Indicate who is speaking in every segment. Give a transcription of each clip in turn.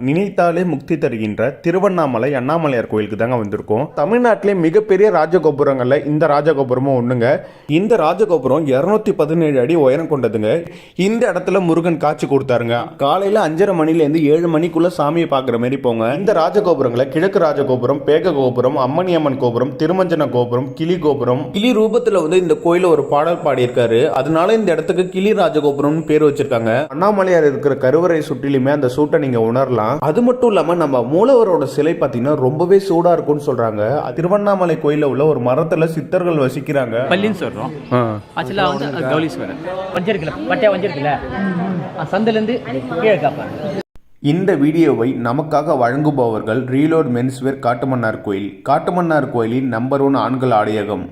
Speaker 1: நினைத்தாலே முக்தி தருகின்ற திருவண்ணாமலை அண்ணாமலையார் கோயிலுக்கு தாங்க வந்திருக்கோம். தமிழ்நாட்டிலே மிகப்பெரிய ராஜகோபுரங்கள்ல இந்த ராஜகோபுரமும் ஒண்ணுங்க. இந்த ராஜகோபுரம் 217 அடி உயரம் கொண்டதுங்க. இந்த இடத்துல முருகன் காட்சி கொடுத்தாருங்க. காலையில 5:30 மணிலேருந்து 7 மணிக்குள்ள சாமியை பார்க்குற மாதிரி போங்க. இந்த ராஜகோபுரங்களை கிழக்கு ராஜகோபுரம், பேக கோபுரம், அம்மணியம்மன் கோபுரம், திருமஞ்சன கோபுரம், கிளி கோபுரம், கிளி ரூபத்துல இந்த கோயில ஒரு பாடல் பாடியிருக்காரு. அதனால இந்த இடத்துக்கு கிளி ராஜகோபுரம் பேர் வச்சிருக்காங்க. அண்ணாமலையார் இருக்கிற கருவறை சுற்றிலுமே அந்த சூட்டை நீங்க உணரலாம். அது மட்டும் இல்லாம நம்ம மூலவரோட சிலை பாத்தீங்கன்னா ரொம்பவே சூடா இருக்கும்னு சொல்றாங்க. திருவண்ணாமலை கோயில உள்ள ஒரு மரத்துல சித்தர்கள் வசிக்கிறாங்க.
Speaker 2: பள்ளின்னு சொல்றோம். ஆக்சுவலா வந்து கௌலீஸ்வரர் வஞ்சிருக்கல பட்டையா வஞ்சிருக்கல சந்திலிருந்து கீழே காப்பாங்க.
Speaker 1: இந்த வீடியோவை நமக்காக வழங்குபவர்கள் ரீலோட் மென்ஸ்வேர் காட்டுமன்னார் கோயில். காட்டுமன்னார் கோயிலின் நம்பர் 1 ஆண்கள் ஆடையகம்.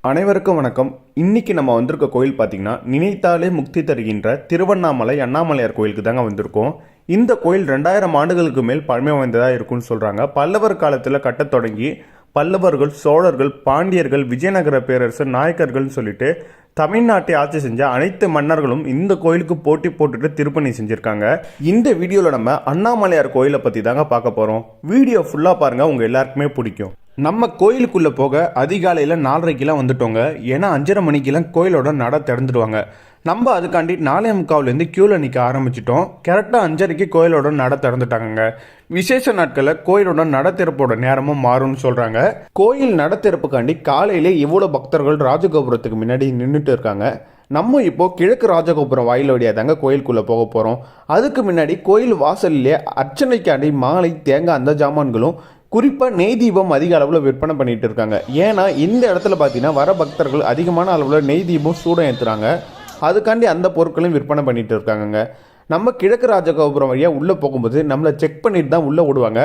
Speaker 1: அனைவருக்கும் வணக்கம். இன்னைக்கு நம்ம வந்திருக்க கோயில் பார்த்தீங்கன்னா நினைத்தாலே முக்தி தருகின்ற திருவண்ணாமலை அண்ணாமலையார் கோயிலுக்கு தாங்க வந்திருக்கோம். இந்த கோயில் 2000 ஆண்டுகளுக்கு மேல் பழமை வாய்ந்ததாக இருக்குன்னு சொல்கிறாங்க. பல்லவர் காலத்தில் கட்டத் தொடங்கி பல்லவர்கள், சோழர்கள், பாண்டியர்கள், விஜயநகர பேரரசர், நாயக்கர்கள்னு சொல்லிட்டு தமிழ்நாட்டை ஆட்சி செஞ்ச அனைத்து மன்னர்களும் இந்த கோயிலுக்கு போட்டி போட்டுட்டு திருப்பணி செஞ்சுருக்காங்க. இந்த வீடியோவில் நம்ம அண்ணாமலையார் கோயிலை பற்றி தாங்க பார்க்க போகிறோம். வீடியோ ஃபுல்லாக பாருங்கள், உங்கள் எல்லாருக்குமே பிடிக்கும். நம்ம கோயிலுக்குள்ளே போக அதிகாலையில் 4:30 வந்துட்டோங்க. ஏன்னா 5:30 மணிக்கெல்லாம் கோயிலோட நட திறந்துடுவாங்க. நம்ம அதுக்காண்டி 4:45 க்யூவில் நிற்க ஆரம்பிச்சிட்டோம். கரெக்டாக 5:30 கோயிலோட நட திறந்துட்டாங்க. விசேஷ நாட்களில் கோயிலோட நட திறப்போட நேரமும் மாறும்னு சொல்கிறாங்க. கோயில் நட திறப்புக்காண்டி காலையிலே இவ்வளோ பக்தர்கள் ராஜகோபுரத்துக்கு முன்னாடி நின்றுட்டு இருக்காங்க. நம்ம இப்போ கிழக்கு ராஜகோபுரம் வாயில் வழியாக தாங்க கோயிலுக்குள்ளே போக போகிறோம். அதுக்கு முன்னாடி கோயில் வாசல்லே அர்ச்சனைக்காண்டி மாலை, தேங்காய், அந்த ஜாமான்களும் குறிப்பாக நெய் தீபம் அதிக அளவில் விற்பனை பண்ணிட்டு இருக்காங்க. ஏன்னா இந்த இடத்துல பார்த்தீங்கன்னா வர பக்தர்கள் அதிகமான அளவில் நெய் தீபம் சூடம் ஏற்றுறாங்க. அதுக்காண்டி அந்த பொருட்களையும் விற்பனை பண்ணிட்டு இருக்காங்க. நம்ம கிழக்கு ராஜகோபுரம் வழியாக உள்ளே போகும்போது நம்மளை செக் பண்ணிட்டு தான் உள்ளே விடுவாங்க.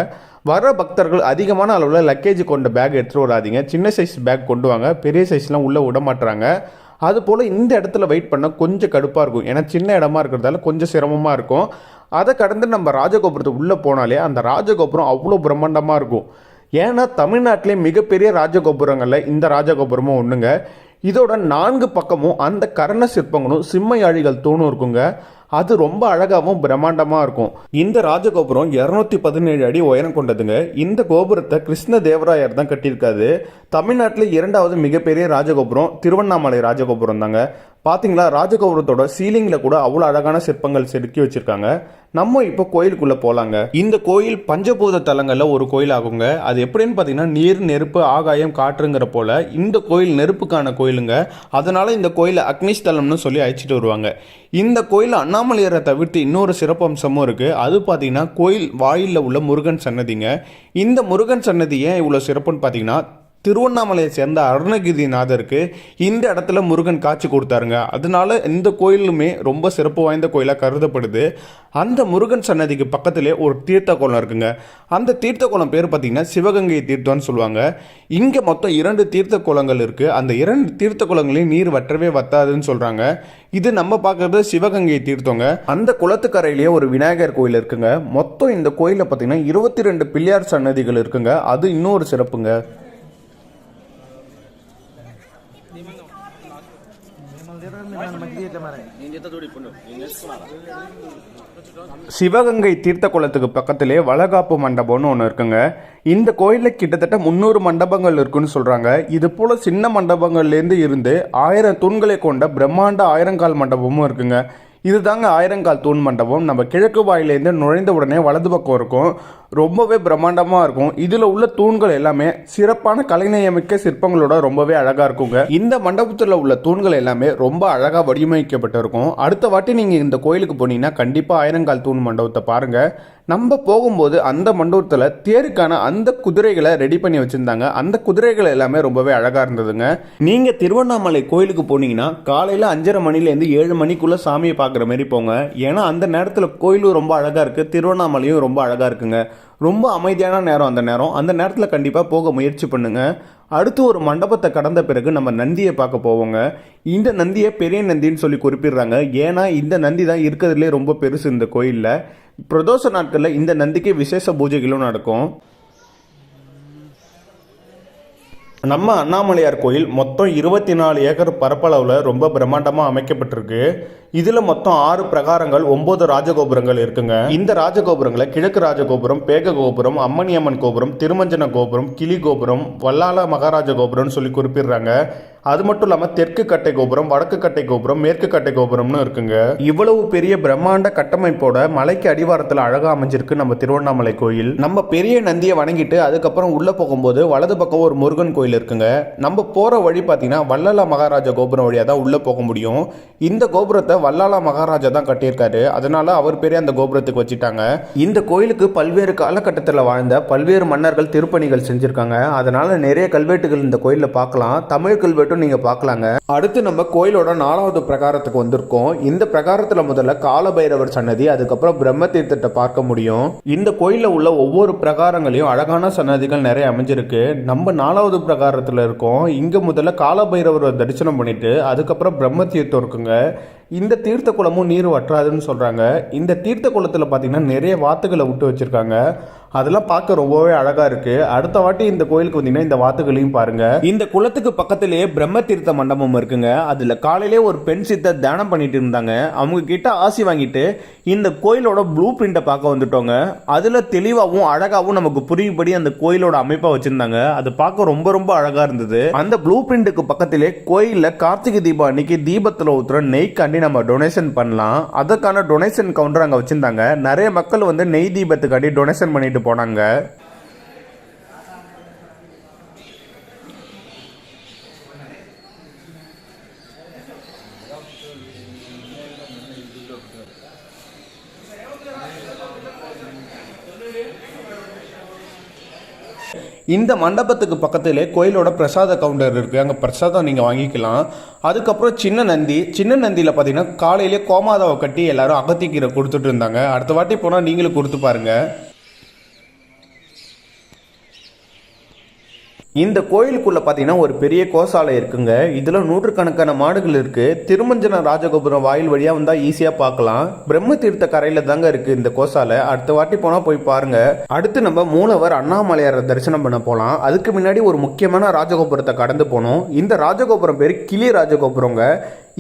Speaker 1: வர பக்தர்கள் அதிகமான அளவில் லக்கேஜ் கொண்ட பேக் எடுத்துகிட்டு வராதிங்க. சின்ன சைஸ் பேக் கொண்டு வாங்க. பெரிய சைஸ்லாம் உள்ளே விட மாட்டுறாங்க. அதுபோல் இந்த இடத்துல வெயிட் பண்ண கொஞ்சம் கடுப்பாக இருக்கும். ஏன்னா சின்ன இடமா இருக்கிறதால கொஞ்சம் சிரமமாக இருக்கும். அதை கடந்து நம்ம ராஜகோபுரத்துக்கு உள்ளே போனாலே அந்த ராஜகோபுரம் அவ்வளோ பிரம்மாண்டமாக இருக்கும். ஏன்னா தமிழ்நாட்டிலே மிகப்பெரிய ராஜகோபுரங்களில் இந்த ராஜகோபுரமும் ஒன்றுங்க. இதோட 4 பக்கமும் அந்த கர்ண சிற்பங்களும் சிம்மையாழிகள் தூணும் இருக்குங்க. அது ரொம்ப அழகாகவும் பிரம்மாண்டமாக இருக்கும். இந்த ராஜகோபுரம் 217 அடி உயரம் கொண்டதுங்க. இந்த கோபுரத்தை கிருஷ்ண தேவராயர் தான் கட்டியிருக்காரு. தமிழ்நாட்டில் 2வது மிகப்பெரிய ராஜகோபுரம் திருவண்ணாமலை ராஜகோபுரம் தாங்க. பார்த்தீங்களா, ராஜகோபுரத்தோட சீலிங்கில் கூட அவ்வளோ அழகான சிற்பங்கள் செதுக்கி வச்சிருக்காங்க. நம்ம இப்போ கோயிலுக்குள்ளே போகலாங்க. இந்த கோயில் பஞ்சபூத தலங்களில் ஒரு கோயில் ஆகுங்க. அது எப்படின்னு பார்த்தீங்கன்னா நீர், நெருப்பு, ஆகாயம், காற்றுங்கிற போல இந்த கோயில் நெருப்புக்கான கோயிலுங்க. அதனால இந்த கோயிலை அக்னிஸ்தலம்னு சொல்லி அழைச்சிட்டு வருவாங்க. இந்த கோயில் அண்ணாமலையாரை தவிர்த்து இன்னொரு சிறப்பம்சமும் இருக்குது. அது பார்த்தீங்கன்னா கோயில் வாயிலில் உள்ள முருகன் சன்னதிங்க. இந்த முருகன் சன்னதி ஏன் இவ்வளோ சிறப்புன்னு பார்த்தீங்கன்னா திருவண்ணாமலையை சேர்ந்த அருணகிரிநாதருக்கு இந்த இடத்துல முருகன் காட்சி கொடுத்தாருங்க. அதனால இந்த கோயிலுமே ரொம்ப சிறப்பு வாய்ந்த கோயிலாக கருதப்படுது. அந்த முருகன் சன்னதிக்கு பக்கத்திலே ஒரு தீர்த்த குளம் இருக்குங்க. அந்த தீர்த்த குளம் பேர் பார்த்தீங்கன்னா சிவகங்கை தீர்த்தம்னு சொல்லுவாங்க. இங்கே மொத்தம் 2 தீர்த்த குளங்கள் இருக்குது. அந்த 2 தீர்த்த குளங்களையும் நீர் வற்றவே வத்தாதுன்னு சொல்கிறாங்க. இது நம்ம பார்க்கறது சிவகங்கை தீர்த்தங்க. அந்த குளத்துக்கரையிலேயே ஒரு விநாயகர் கோயில் இருக்குங்க. மொத்தம் இந்த கோயிலில் பார்த்தீங்கன்னா 22 பிள்ளையார் சன்னதிகள் இருக்குங்க. அது இன்னொரு சிறப்புங்க. சிவகங்கை தீர்த்த குளத்துக்கு பக்கத்திலே வளகாப்பு மண்டபம்னு ஒன்று இருக்குங்க. இந்த கோயிலில் கிட்டத்தட்ட 300 மண்டபங்கள் இருக்குன்னு சொல்கிறாங்க. இது போல் சின்ன மண்டபங்கள்லேருந்து இருந்து 1000 தூண்களை கொண்ட பிரம்மாண்ட 1000 மண்டபமும் இருக்குங்க. இது தாங்க 1000 தூண் மண்டபம். நம்ம கிழக்கு வாயிலேருந்து நுழைந்த உடனே வலது பக்கம் இருக்கும். ரொம்பவே பிரம்மாண்டமாக இருக்கும். இதில் உள்ள தூண்கள் எல்லாமே சிறப்பான கலைநயமிக்க சிற்பங்களோட ரொம்பவே அழகாக இருக்குங்க. இந்த மண்டபத்தில் உள்ள தூண்கள் எல்லாமே ரொம்ப அழகாக வடிவமைக்கப்பட்டிருக்கும். அடுத்த வாட்டி நீங்கள் இந்த கோயிலுக்கு போனீங்கன்னா கண்டிப்பாக 1000 தூண் மண்டபத்தை பாருங்கள். நம்ம போகும்போது அந்த மண்டபத்தில் தேருக்கான அந்த குதிரைகளை ரெடி பண்ணி வச்சுருந்தாங்க. அந்த குதிரைகள் எல்லாமே ரொம்பவே அழகாக இருந்ததுங்க. நீங்கள் திருவண்ணாமலை கோயிலுக்கு போனீங்கன்னா காலையில் 5:30 மணிலேருந்து 7 மணிக்குள்ளே சாமியை பார்க்குற மாதிரி போங்க. ஏன்னா அந்த நேரத்தில் கோயிலும் ரொம்ப அழகாக இருக்குது, திருவண்ணாமலையும் ரொம்ப அழகாக இருக்குங்க. ரொம்ப அமைதியான நேரம் அந்த நேரத்தில் கண்டிப்பாக போக முயற்சி பண்ணுங்க. அடுத்து ஒரு மண்டபத்தை கடந்த பிறகு நம்ம நந்தியை பார்க்க போவோங்க. இந்த நந்தியை பெரிய நந்தின்னு சொல்லி குறிப்பிடுறாங்க. ஏன்னா இந்த நந்தி தான் இருக்கிறதுலே ரொம்ப பெருசு இந்த கோயிலில். பிரதோஷ நாட்களில் இந்த நந்திக்கு விசேஷ பூஜைகளும் நடக்கும். நம்ம அண்ணாமலையார் கோயில் மொத்தம் 24 ஏக்கர் பரப்பளவில் ரொம்ப பிரம்மாண்டமாக அமைக்கப்பட்டிருக்கு. இதில் மொத்தம் 6 பிரகாரங்கள், 9 ராஜகோபுரங்கள் இருக்குங்க. இந்த ராஜகோபுரங்களை கிழக்கு ராஜகோபுரம், பேக கோபுரம், அம்மணியம்மன் கோபுரம், திருமஞ்சன கோபுரம், கிளி கோபுரம், வல்லால மகாராஜ கோபுரம்னு சொல்லி குறிப்பிடுறாங்க. அது மட்டும் இல்லாமல் தெற்கு கட்டை கோபுரம், வடக்கு கட்டை கோபுரம், மேற்கு கட்டை கோபுரம்னு இருக்குங்க. இவ்வளவு பெரிய பிரம்மாண்ட கட்டமைப்போட மலைக்கு அடிவாரத்தில் அழகாக அமைஞ்சிருக்கு நம்ம திருவண்ணாமலை கோயில். நம்ம பெரிய நந்தியை வணங்கிட்டு அதுக்கப்புறம் உள்ள போகும்போது வலது பக்கம் ஒரு முருகன் கோயில் இருக்குங்க. நம்ம போற வழி பார்த்தீங்கன்னா வல்லால மகாராஜா கோபுரம் வழியாக தான் உள்ள போக முடியும். இந்த கோபுரத்தை வல்லால மகாராஜா தான் கட்டியிருக்காரு, அதனால அவர் பேரே அந்த கோபுரத்துக்கு வச்சுட்டாங்க. இந்த கோயிலுக்கு பல்வேறு காலகட்டத்தில் வாழ்ந்த பல்வேறு மன்னர்கள் திருப்பணிகள் செஞ்சிருக்காங்க. அதனால நிறைய கல்வெட்டுகள் இந்த கோயிலில் பார்க்கலாம். தமிழ் கல்வெட்டு நீங்க பார்க்கலாங்க. அடுத்து நம்ம கோயிலோட 4வது பிரகாரத்துக்கு வந்திருக்கோம். இந்த பிரகாரத்துல முதல்ல காலபைரவர் சன்னதி, அதுக்கப்புறம் பிரம்ம தீர்த்தத்தை பார்க்க முடியும். இந்த கோயில உள்ள ஒவ்வொரு பிரகாரங்களையும் அழகான சன்னதிகள் நிறைய அமைஞ்சிருக்கு. நம்ம 4வது பிரகாரத்துல இருக்கோம். இங்க முதல்ல காலபைரவரை தரிசனம் பண்ணிட்டு அதுக்கப்புறம் பிரம்ம தீர்த்தம் இருக்குங்க. இந்த தீர்த்த குளமும் நீர் வற்றாதுன்னு சொல்றாங்க. இந்த தீர்த்த குளத்துல பாத்தீங்கன்னா நிறைய வாத்துகளை விட்டு வச்சிருக்காங்க. அதெல்லாம் பார்க்க ரொம்பவே அழகா இருக்கு. அடுத்த வாட்டி இந்த கோயிலுக்கு வந்தீங்கன்னா இந்த வாத்துகளையும் பாருங்க. இந்த குளத்துக்கு பக்கத்திலேயே பிரம்ம தீர்த்த மண்டபம் இருக்குங்க. அதுல காலையிலே ஒரு பெண் சித்தர் தியானம் பண்ணிட்டு இருந்தாங்க. அவங்க கிட்ட ஆசி வாங்கிட்டு இந்த கோயிலோட ப்ளூ பிரிண்ட்டை பார்க்க வந்துட்டோங்க. அதுல தெளிவாகவும் அழகாகவும் நமக்கு புரியும்படி அந்த கோயிலோட அமைப்பா வச்சிருந்தாங்க. அது பார்க்க ரொம்ப ரொம்ப அழகா இருந்தது. அந்த ப்ளூ பிரிண்ட்டுக்கு பக்கத்திலே கோயில்ல கார்த்திகை தீபம் அன்னைக்கு தீபத்துல ஊத்துற நெய்க்காண்டி நம்ம டொனேஷன் பண்ணலாம். அதற்கான டொனேஷன் கவுண்டர் அங்க வச்சிருந்தாங்க. நிறைய மக்கள் வந்து நெய் தீபத்துக்காண்டி டொனேஷன் பண்ணிட்டு போனாங்க. இந்த மண்டபத்துக்கு பக்கத்திலே கோயிலோட பிரசாத கவுண்டர் இருக்குது. அங்கே பிரசாதம் நீங்கள் வாங்கிக்கலாம். அதுக்கப்புறம் சின்ன நந்தியில் பார்த்தீங்கன்னா காலையிலே கோமாதாவை கட்டி எல்லாரும் அகத்திக்கீரை கொடுத்துட்டு இருந்தாங்க. அடுத்த வாட்டி போனால் நீங்களும் கொடுத்து பாருங்கள். இந்த கோயிலுக்குள்ள பார்த்தீங்கன்னா ஒரு பெரிய கோசாலை இருக்குங்க. இதில் நூற்றுக்கணக்கான மாடுகள் இருக்கு. திருமஞ்சன ராஜகோபுரம் வாயில் வழியாக வந்தால் ஈஸியாக பார்க்கலாம். பிரம்ம தீர்த்த கரையில் தாங்க இருக்கு இந்த கோசாலை. அடுத்த வாட்டி போனால் போய் பாருங்க. அடுத்து நம்ம மூலவர் அண்ணாமலையாரை தரிசனம் பண்ண போகலாம். அதுக்கு முன்னாடி ஒரு முக்கியமான ராஜகோபுரத்தை கடந்து போனோம். இந்த ராஜகோபுரம் பேர் கிளி ராஜகோபுரங்க.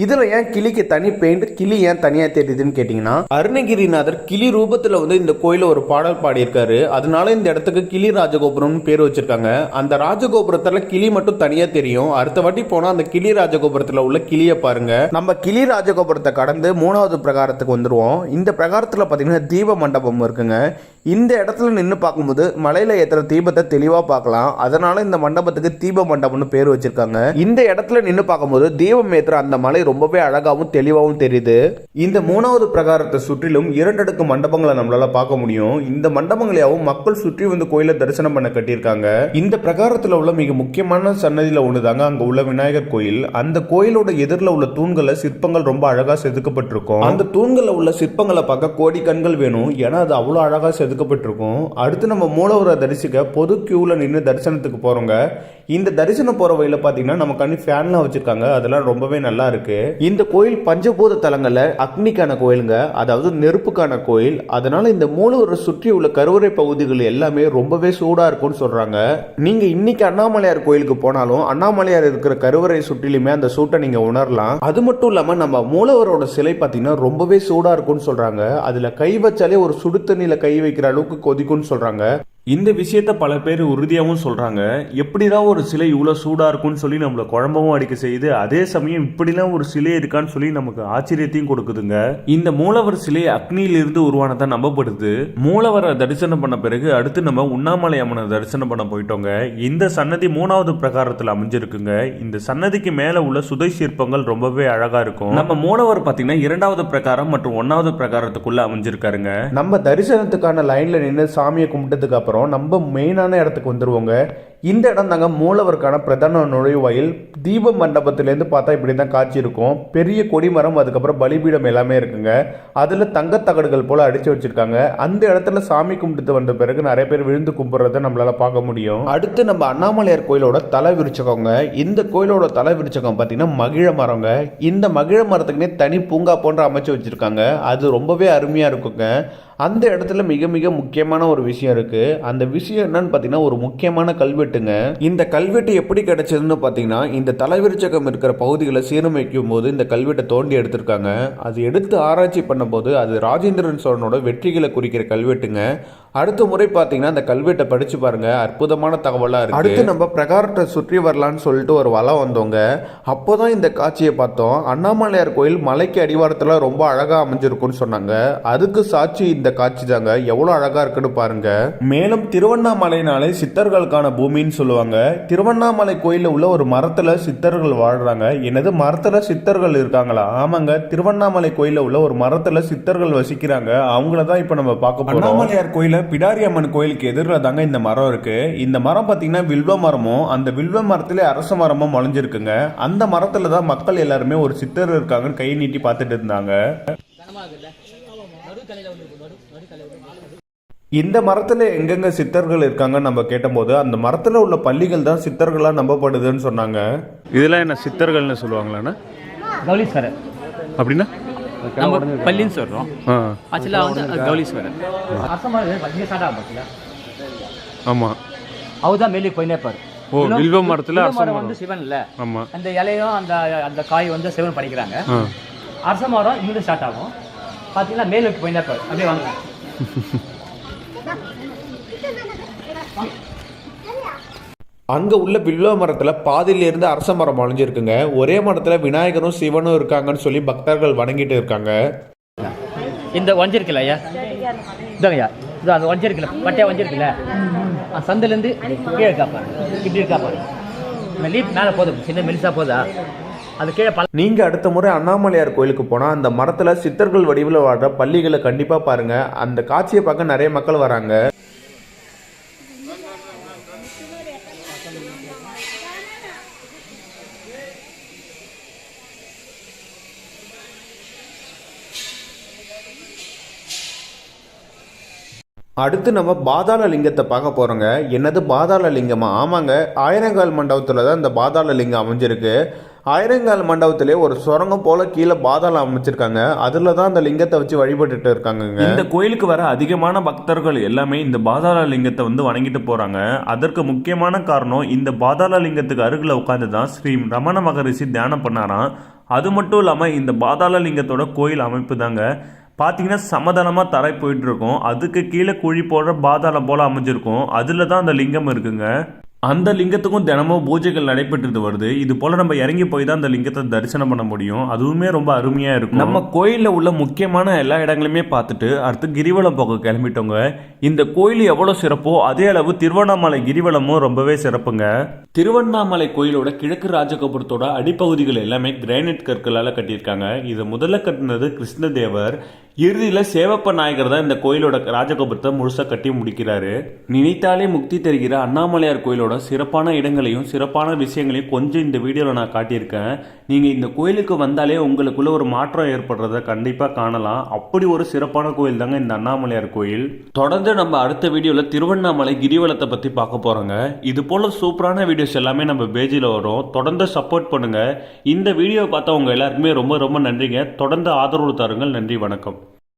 Speaker 1: இதுல ஏன் கிளிக்கு தனி பெயிண்ட், கிளி ஏன் தனியா தெரியுதுன்னு கேட்டீங்கன்னா, அருணகிரிநாதர் கிளி ரூபத்துல வந்து இந்த கோயில ஒரு பாடல் பாடியிருக்காரு. அதனால இந்த இடத்துக்கு கிளி ராஜகோபுரம்னு பேர் வச்சிருக்காங்க. அந்த ராஜகோபுரத்துல கிளி மட்டும் தனியா தெரியும். அடுத்த வாட்டி போனா அந்த கிளி ராஜகோபுரத்துல உள்ள கிளியை பாருங்க. நம்ம கிளி ராஜகோபுரத்தை கடந்து 3வது பிரகாரத்துக்கு வந்துருவோம். இந்த பிரகாரத்துல பாத்தீங்கன்னா தீப மண்டபம் இருக்குங்க. இந்த இடத்துல நின்று பார்க்கும்போது மலையில ஏற்றுற தீபத்தை தெளிவா பார்க்கலாம். அதனால இந்த மண்டபத்துக்கு தீப மண்டபம்னு பேர் வச்சிருக்காங்க. இந்த இடத்துல நின்று பார்க்கும்போது தீபம் ஏற்றுற அந்த மலை ரொம்பவே அழகாவும் தெளிவாகவும் தெரியுது. இந்த 3வது பிரகாரத்தை சுற்றிலும் 2 அடுக்கு மண்டபங்களை நம்மளால பார்க்க முடியும். இந்த மண்டபங்களையாவும் மக்கள் சுற்றி வந்து கோயிலை தரிசனம் பண்ண கட்டியிருக்காங்க. இந்த பிரகாரத்தில் உள்ள மிக முக்கியமான சன்னதியில ஒண்ணுதாங்க அங்க உள்ள விநாயகர் கோயில். அந்த கோயிலோட எதிரில் உள்ள தூண்களை சிற்பங்கள் ரொம்ப அழகா செதுக்கப்பட்டிருக்கும். அந்த தூண்களில் உள்ள சிற்பங்களை பார்க்க கோடி கண்கள் வேணும். ஏன்னா அது அவ்வளவு அழகா செதுக்கப்பட்டிருக்கும். அடுத்து நம்ம மூலவரை தரிசிக்க பொது கியூல நின்று தரிசனத்துக்கு போறோங்க. இந்த தரிசனம் போற வழியில பாத்தீங்கன்னா நமக்காண்டி ஃபேன்லாம் வச்சிருக்காங்க. அதெல்லாம் ரொம்பவே நல்லா இருக்கு. இந்த கோயில் பஞ்சபூத தலங்கள்ல அக்னிக்கான கோயிலுங்க, அதாவது நெருப்புக்கான கோயில். அதனால இந்த மூலவரை சுற்றி உள்ள கருவறை பகுதிகள் எல்லாமே ரொம்பவே சூடா இருக்கும்னு சொல்றாங்க. நீங்க இன்னைக்கு அண்ணாமலையார் கோயிலுக்கு போனாலும் அண்ணாமலையார் இருக்கிற கருவறை சுற்றிலுமே அந்த சூட்டை நீங்க உணரலாம். அது மட்டும் இல்லாம நம்ம மூலவரோட சிலை பாத்தீங்கன்னா ரொம்பவே சூடா இருக்கும்னு சொல்றாங்க. அதுல கை வச்சாலே ஒரு சுடு தண்ணியில கை வைக்கிற அளவுக்கு கொதிக்கும்னு சொல்றாங்க. இந்த விஷயத்த பல பேர் உறுதியாகவும் சொல்றாங்க. எப்படிதான் ஒரு சிலை இவ்வளவு சூடா இருக்கும்னு சொல்லி நம்மள குழம்பவும் அடிக்க செய்யுது, அதே சமயம் இப்படிலாம் ஒரு சிலை இருக்கான்னு சொல்லி நமக்கு ஆச்சரியத்தையும் கொடுக்குதுங்க. இந்த மூலவர் சிலை அக்னியிலிருந்து உருவானதா நம்பப்படுது. மூலவரை தரிசனம் பண்ண பிறகு அடுத்து நம்ம உண்ணாமலை அம்மனை தரிசனம் பண்ண போயிட்டோங்க. இந்த சன்னதி 3வது பிரகாரத்தில் அமைஞ்சிருக்குங்க. இந்த சன்னதிக்கு மேல உள்ள சுதை சிற்பங்கள் ரொம்பவே அழகா இருக்கும். நம்ம மூலவர் பாத்தீங்கன்னா 2வது பிரகாரம் மற்றும் 1வது பிரகாரத்துக்குள்ள அமைஞ்சிருக்காருங்க. நம்ம தரிசனத்துக்கான லைன்ல நின்று சாமியை கும்பிட்டதுக்கு அப்புறம் நம்ம மெயினான இடத்துக்கு வந்துருவோங்க. இந்த இடம் தாங்க மூலவருக்கான பிரதான நுழைவாயில். தீப மண்டபத்திலேருந்து பார்த்தா இப்படி தான் காட்சி இருக்கும். பெரிய கொடிமரம், அதுக்கப்புறம் பலிபீடம் எல்லாமே இருக்குங்க. அதில் தங்கத்தகடுகள் போல அடிச்சு வச்சிருக்காங்க. அந்த இடத்துல சாமி கும்பிட்டு வந்த பிறகு நிறைய பேர் விழுந்து கும்பிட்றத நம்மளால பார்க்க முடியும். அடுத்து நம்ம அண்ணாமலையார் கோயிலோட தலை விருச்சகங்க. இந்த கோயிலோட தலை விருச்சகம் பார்த்தீங்கன்னா மகிழ மரங்க. இந்த மகிழ மரத்துக்குன்னே தனி பூங்கா போன்ற அமைச்சு வச்சிருக்காங்க. அது ரொம்பவே அருமையாக இருக்குங்க. அந்த இடத்துல மிக மிக முக்கியமான ஒரு விஷயம் இருக்கு. அந்த விஷயம் என்னன்னு பார்த்தீங்கன்னா ஒரு முக்கியமான கல்வெட்டுங்க. இந்த கல்வெட்டு எப்படி கிடைச்சதுன்னு பார்த்தீங்கன்னா இந்த தலைவிருச்சகம் இருக்கிற பகுதிகளை சீரமைக்கும் போது இந்த கல்வெட்டை தோண்டி எடுத்திருக்காங்க. அது எடுத்து ஆராய்ச்சி பண்ணும்போது அது ராஜேந்திரன் சோழனோட வெற்றிகளை குறிக்கிற கல்வெட்டுங்க. அடுத்த முறை பார்த்தீங்கன்னா அந்த கல்வெட்டை படிச்சு பாருங்க, அற்புதமான தகவலாக இருக்கு. அடுத்து நம்ம பிரகாரத்தை சுற்றி வரலான்னு சொல்லிட்டு ஒரு வலம் வந்தோங்க. அப்போதான் இந்த காட்சியை பார்த்தோம். அண்ணாமலையார் கோயில் மலைக்கு அடிவாரத்தில் ரொம்ப அழகா அமைஞ்சிருக்குன்னு சொன்னாங்க. அதுக்கு சாட்சி இந்த காட்சி தாங்க. எவ்வளவு அழகா இருக்குன்னு பாருங்க. மேலும் திருவண்ணாமலைனாலே சித்தர்களுக்கான பூமின்னு சொல்லுவாங்க. திருவண்ணாமலை கோயில்ல உள்ள ஒரு மரத்துல சித்தர்கள் வாழ்றாங்க. என்னது, மரத்துல சித்தர்கள் இருக்காங்களா? ஆமாங்க, திருவண்ணாமலை கோயில்ல உள்ள ஒரு மரத்துல சித்தர்கள் வசிக்கிறாங்க. அவங்கள தான் இப்ப நம்ம பார்க்க போறோம். அண்ணாமலையார் கோயில பிடாரி அம்மன் கோயிலுக்கு எதிரில் தாங்க இந்த மரம் இருக்கு. இந்த மரம் பாத்தீங்கன்னா வில்வ மரமும், அந்த வில்வ மரத்திலே அரச மரமும் முளைஞ்சிருக்குங்க. அந்த மரத்துல தான் மக்கள் எல்லாருமே ஒரு சித்தர் இருக்காங்கன்னு கை நீட்டி பார்த்துட்டு இருந்தாங்க. இந்த மரத்துல எங்கெங்க சித்தர்கள் இருக்காங்கன்னு நம்ம கேட்டபோது அந்த மரத்துல உள்ள பள்ளிகள் தான் சித்தர்களா நம்பப்படுதுன்னு சொன்னாங்க. இதெல்லாம் என்ன சித்தர்கள்னு சொல்லுவாங்களாண்ணா?
Speaker 2: கௌலீஸ்வரர்
Speaker 1: அப்படின்னா
Speaker 2: நம்ம பள்ளின்னு சொல்றோம். ஆக்சுவலாக வந்து கௌலீஸ்வரர்
Speaker 1: ஆமா,
Speaker 2: அவர்தான் மேலே போயினே பாரு.
Speaker 1: ஓ, வில்வ மரத்துல அரச மரம்
Speaker 2: வந்து சிவன் இல்ல.
Speaker 1: ஆமா,
Speaker 2: அந்த இலையும் அந்த அந்த காய் வந்து சிவன் படிக்கிறாங்க. அரச மரம் இங்கிருந்து ஸ்டார்ட் ஆகும். பார்த்தீங்கன்னா மேலே போயினே பாரு. அப்படியே வாங்க.
Speaker 1: அங்க உள்ள வில்வ மரத்துல பாதியில இருந்து அரச மரம் வளைஞ்சிருக்குங்க. ஒரே மரத்துல விநாயகரும் சிவனும் இருக்காங்கன்னு சொல்லி பக்தர்கள் வணங்கிட்டு இருக்காங்க.
Speaker 2: இந்த வஞ்சிருக்குல்ல ஐயா, இதாங்கய்யா, இது அந்த வஞ்சிருக்குல்ல, பட்டையா வஞ்சிருக்குல்ல, சந்திலேருந்து கீழே காப்பாரு, இப்படி காப்பாரு. லீப் மேலே போதும், சின்ன மெலிசா போதா, அது கீழே நீங்க அடுத்த முறை அண்ணாமலையார் கோயிலுக்கு போனா அந்த மரத்துல சித்தர்கள் வடிவில் வாழ்ற பள்ளிகளை கண்டிப்பா பாருங்க. அந்த காட்சியை பார்க்க நிறைய மக்கள் வராங்க. அடுத்து நம்ம பாதாள லிங்கத்தை பார்க்க போகிறோங்க. என்னது, பாதாள லிங்கமா? ஆமாங்க, ஆயிரங்கால் மண்டபத்தில் தான் இந்த பாதாள லிங்கம் அமைஞ்சிருக்கு. ஆயிரங்கால் மண்டபத்திலே ஒரு சுரங்கம் போல கீழே பாதாளம் அமைச்சிருக்காங்க. அதில் தான் அந்த லிங்கத்தை வச்சு வழிபட்டுட்டு இருக்காங்க. இந்த கோயிலுக்கு வர அதிகமான பக்தர்கள் எல்லாமே இந்த பாதாள லிங்கத்தை வந்து வணங்கிட்டு போகிறாங்க. அதற்கு முக்கியமான காரணம், இந்த பாதாள லிங்கத்துக்கு அருகில் உட்காந்து தான் ஸ்ரீ ரமண மகரிஷி தியானம் பண்ணாராம். அது மட்டும் இல்லாமல் இந்த பாதாள லிங்கத்தோட கோயில் அமைப்பு தாங்க பார்த்தீங்கன்னா சமதளமாக தரை போயிட்டு இருக்கும். அதுக்கு கீழே குழி போடுற பாதாளம் போல் அமைஞ்சிருக்கும். அதில் தான் அந்த லிங்கம் இருக்குங்க. அந்த லிங்கத்துக்கும் தினமும் பூஜைகள் நடைபெற்று வருது. இது போல நம்ம இறங்கி போய் தான் அந்த லிங்கத்தை தரிசனம் பண்ண முடியும். அதுவுமே ரொம்ப அருமையா இருக்கும். நம்ம கோயிலில் உள்ள முக்கியமான எல்லா இடங்களுமே பார்த்துட்டு அடுத்து கிரிவலம் போக கிளம்பிட்டோங்க. இந்த கோயில் எவ்வளவு சிறப்போ அதே அளவு திருவண்ணாமலை கிரிவலமும் ரொம்பவே சிறப்புங்க. திருவண்ணாமலை கோயிலோட கிழக்கு ராஜகோபுரத்தோட அடிப்பகுதிகள் எல்லாமே கிரானைட் கற்களால கட்டியிருக்காங்க. இதை முதல்ல கட்டினது கிருஷ்ணதேவர். இறுதியில சேவப்ப நாயகர் தான் இந்த கோயிலோட ராஜகோபுரத்தை முழுசா கட்டி முடிக்கிறாரு. நினைத்தாலே முக்தி தருகிற அண்ணாமலையார் கோயிலோட சிறப்பான இடங்களையும் சிறப்பான விஷயங்களையும் கொஞ்சம் இந்த வீடியோவில் நான் காட்டியிருக்கேன். நீங்கள் இந்த கோயிலுக்கு வந்தாலே உங்களுக்குள்ள ஒரு மாற்றம் ஏற்படுறத கண்டிப்பாக காணலாம். அப்படி ஒரு சிறப்பான கோயில் தாங்க இந்த அண்ணாமலையார் கோயில். தொடர்ந்து நம்ம அடுத்த வீடியோவில் திருவண்ணாமலை கிரிவலத்தை பற்றி பார்க்க போகிறோங்க. இது போல் சூப்பரான வீடியோஸ் எல்லாமே நம்ம பேஜில் வரும். தொடர்ந்து சப்போர்ட் பண்ணுங்கள். இந்த வீடியோவை பார்த்தா உங்கள் எல்லாருக்குமே ரொம்ப ரொம்ப நன்றிங்க. தொடர்ந்து ஆதரவு தாருங்கள். நன்றி, வணக்கம்.